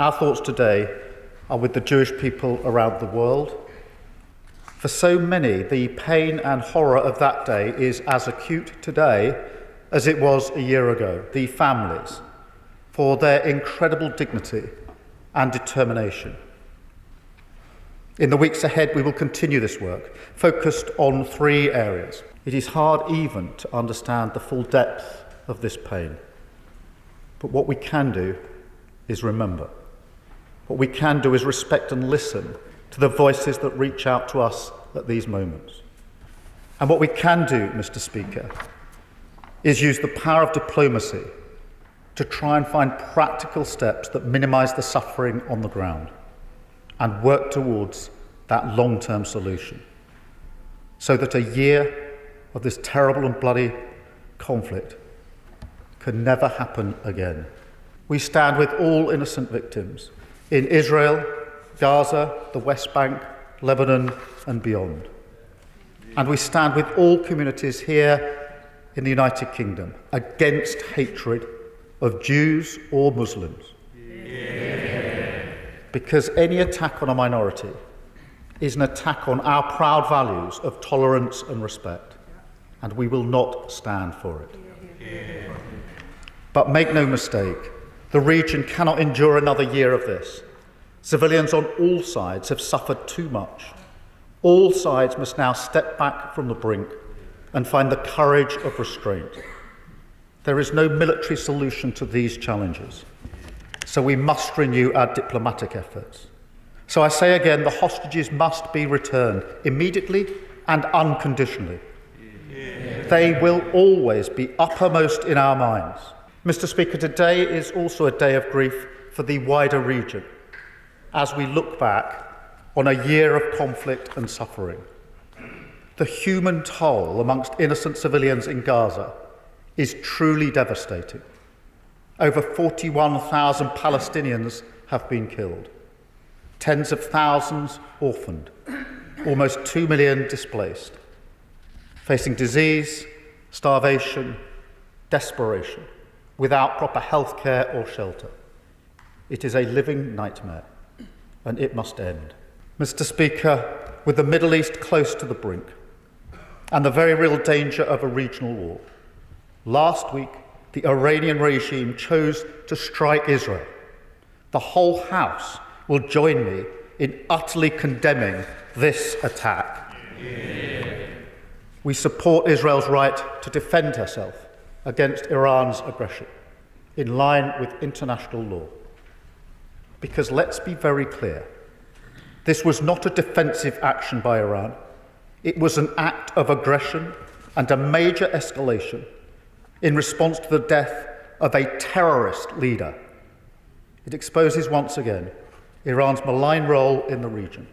Our thoughts today are with the Jewish people around the world. For so many, the pain and horror of that day is as acute today as it was a year ago. The families, for their incredible dignity and determination. In the weeks ahead, we will continue this work, focused on 3 areas. It is hard even to understand the full depth of this pain. But what we can do is remember. What we can do is respect and listen to the voices that reach out to us at these moments. And what we can do, Mr. Speaker, is use the power of diplomacy to try and find practical steps that minimise the suffering on the ground and work towards that long-term solution, so that a year of this terrible and bloody conflict can never happen again. We stand with all innocent victims in Israel, Gaza, the West Bank, Lebanon and beyond. And we stand with all communities here in the United Kingdom against hatred of Jews or Muslims. Because any attack on a minority is an attack on our proud values of tolerance and respect, and we will not stand for it. But make no mistake, the region cannot endure another year of this. Civilians on all sides have suffered too much. All sides must now step back from the brink and find the courage of restraint. There is no military solution to these challenges, so we must renew our diplomatic efforts. So I say again, the hostages must be returned immediately and unconditionally. They will always be uppermost in our minds. Mr. Speaker, today is also a day of grief for the wider region as we look back on a year of conflict and suffering. The human toll amongst innocent civilians in Gaza is truly devastating. Over 41,000 Palestinians have been killed, tens of thousands orphaned, almost 2 million displaced, facing disease, starvation, desperation, without proper health care or shelter. It is a living nightmare, and it must end. Mr. Speaker, with the Middle East close to the brink and the very real danger of a regional war, last week the Iranian regime chose to strike Israel. The whole House will join me in utterly condemning this attack. We support Israel's right to defend herself against Iran's aggression, in line with international law. Because let's be very clear, this was not a defensive action by Iran. It was an act of aggression and a major escalation in response to the death of a terrorist leader. It exposes once again Iran's malign role in the region